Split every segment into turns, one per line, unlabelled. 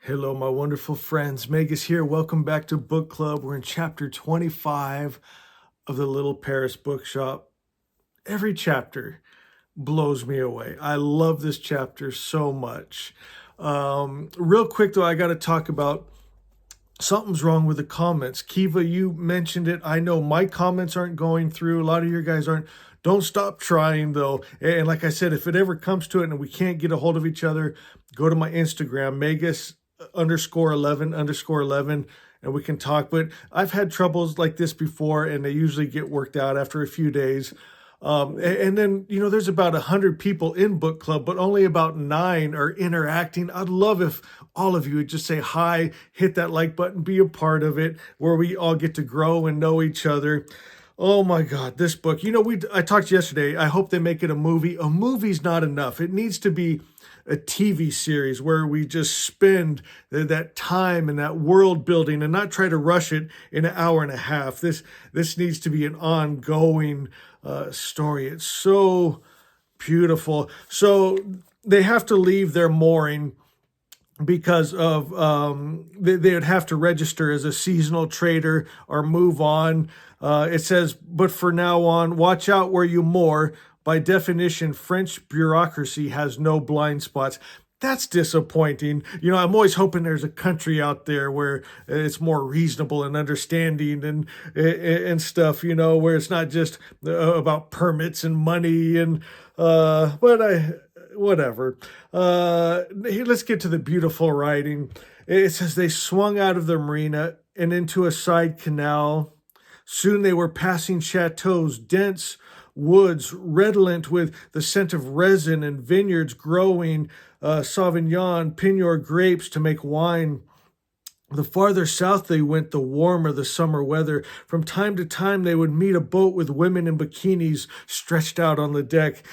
Hello, my wonderful friends. Megas here. Welcome back to Book Club. We're in chapter 25 of the Little Paris Bookshop. Every chapter blows me away. I love this chapter so much. Real quick, though, I got to talk about something's wrong with the comments. Kiva, you mentioned it. I know my comments aren't going through. A lot of your guys aren't. Don't stop trying, though. And like I said, if it ever comes to it and we can't get a hold of each other, go to my Instagram, Megas_11_11, and we can talk. But I've had troubles like this before, and they usually get worked out after a few days. And then, there's about 100 people in book club, but only about 9 are interacting. I'd love if all of you would just say hi, hit that like button, be a part of it, where we all get to grow and know each other. Oh my God, this book, I talked yesterday. I hope they make it a movie. A movie's not enough. It needs to be a TV series where we just spend that time and that world building and not try to rush it in an hour and a half. This needs to be an ongoing story. It's so beautiful. So they have to leave their mooring because of they would have to register as a seasonal trader or move on. It says, but for now on, watch out where you moor. By definition, French bureaucracy has no blind spots. That's disappointing. I'm always hoping there's a country out there where it's more reasonable and understanding and stuff, where it's not just about permits and money and whatever. Let's get to the beautiful writing. It says they swung out of the marina and into a side canal. Soon they were passing chateaux, dense woods redolent with the scent of resin and vineyards growing Sauvignon, Pinot grapes to make wine. The farther south they went, the warmer the summer weather. From time to time, they would meet a boat with women in bikinis stretched out on the deck.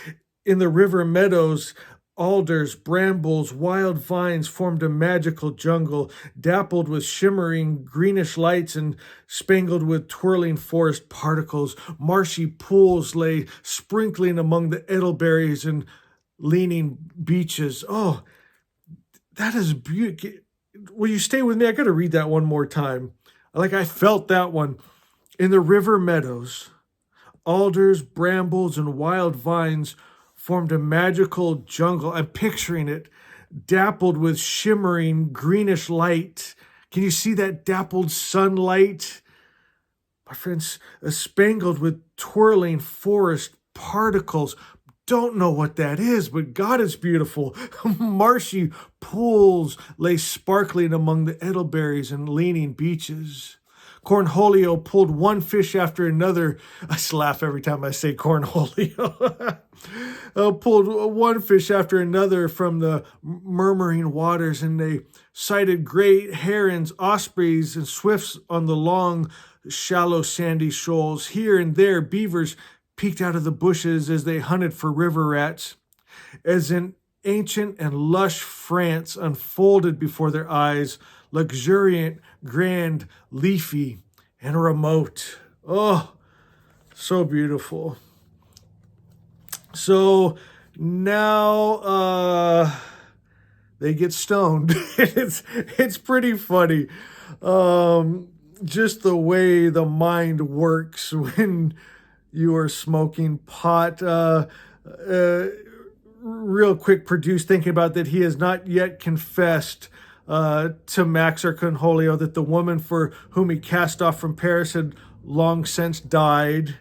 In the river meadows, alders, brambles, wild vines formed a magical jungle, dappled with shimmering greenish lights and spangled with twirling forest particles. Marshy pools lay sprinkling among the elderberries and leaning beaches. Oh, that is beautiful. Will you stay with me? I got to read that one more time. I felt that one. In the river meadows, alders, brambles, and wild vines formed a magical jungle. I'm picturing it, dappled with shimmering greenish light. Can you see that dappled sunlight? My friends, spangled with twirling forest particles. Don't know what that is, but God is beautiful. Marshy pools lay sparkling among the elderberries and leaning beaches. Cornholio pulled one fish after another. I just laugh every time I say Cornholio. Pulled one fish after another from the murmuring waters, and they sighted great herons, ospreys, and swifts on the long, shallow, sandy shoals. Here and there, beavers peeked out of the bushes as they hunted for river rats. As an ancient and lush France unfolded before their eyes, luxuriant, grand, leafy, and remote. Oh, so beautiful. So now they get stoned. It's pretty funny. Just the way the mind works when you are smoking pot. Real quick, produced, thinking about that he has not yet confessed to Max or Cornholio that the woman for whom he cast off from Paris had long since died.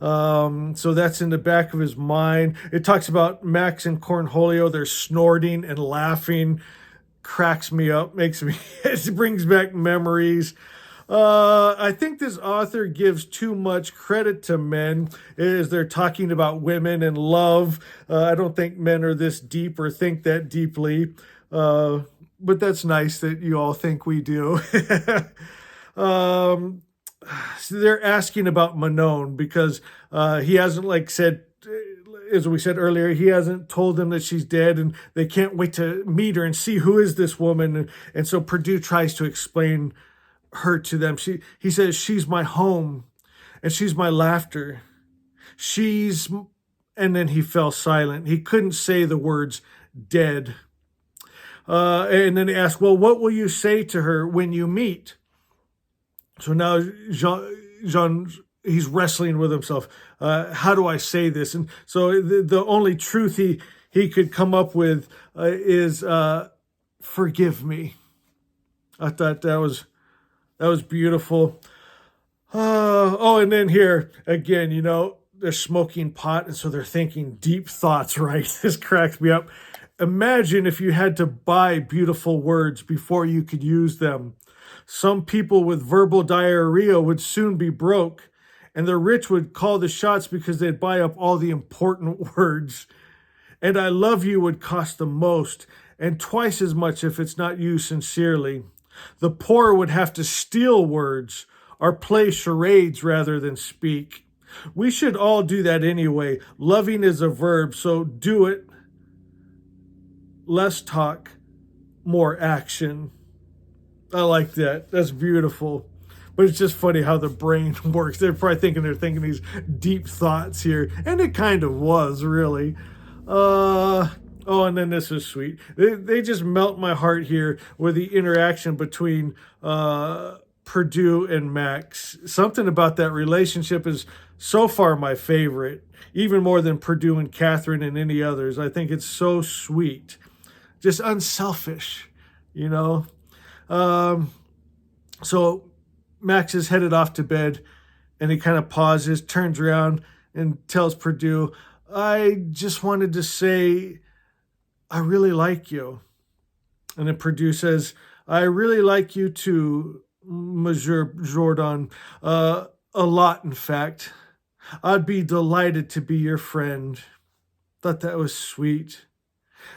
So that's in the back of his mind. It talks about Max and Cornholio. They're snorting and laughing. Cracks me up, it brings back memories. I think this author gives too much credit to men as they're talking about women and love. I don't think men are this deep or think that deeply. But that's nice that you all think we do. So they're asking about Manon because he hasn't said, as we said earlier, he hasn't told them that she's dead, and they can't wait to meet her and see who is this woman. And so Perdue tries to explain her to them. He says, she's my home and she's my laughter. And then he fell silent. He couldn't say the words dead. And then they ask, well, what will you say to her when you meet? So now Jean he's wrestling with himself. How do I say this? And so the only truth he could come up with is forgive me. I thought that was beautiful. Oh, and then here again, they're smoking pot, and so they're thinking deep thoughts, right? This cracks me up. Imagine if you had to buy beautiful words before you could use them. Some people with verbal diarrhea would soon be broke, and the rich would call the shots because they'd buy up all the important words. And I love you would cost the most, and twice as much if it's not used sincerely. The poor would have to steal words or play charades rather than speak. We should all do that anyway. Loving is a verb, so do it. Less talk, more action. I like that. That's beautiful. But it's just funny how the brain works. They're probably thinking these deep thoughts here. And it kind of was, really. Oh, and then this is sweet. They just melt my heart here with the interaction between Perdue and Max. Something about that relationship is so far my favorite, even more than Perdue and Catherine and any others. I think it's so sweet, just unselfish, So Max is headed off to bed, and he kind of pauses, turns around, and tells Perdue, I just wanted to say, I really like you. And then Perdue says, I really like you too, Monsieur Jordan. A lot, in fact. I'd be delighted to be your friend. Thought that was sweet.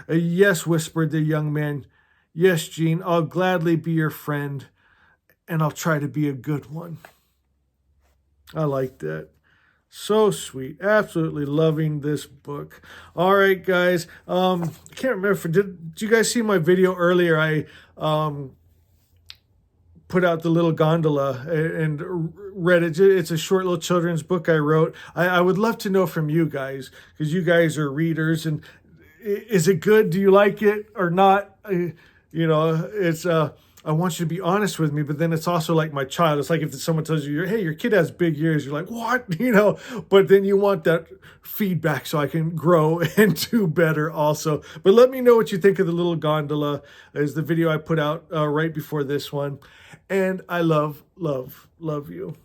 Yes, whispered the young man. Yes, Jean, I'll gladly be your friend, and I'll try to be a good one. I like that. So sweet. Absolutely loving this book. All right, guys. I can't remember. Did you guys see my video earlier? I put out The Little Gondola and read it. It's a short little children's book I wrote. I would love to know from you guys, because you guys are readers. And is it good? Do you like it or not? It's I want you to be honest with me, but then it's also like my child. It's like if someone tells you, hey, your kid has big ears, you're like, what? But then you want that feedback so I can grow and do better also. But let me know what you think of The Little Gondola. Is the video I put out right before this one. And I love, love, love you.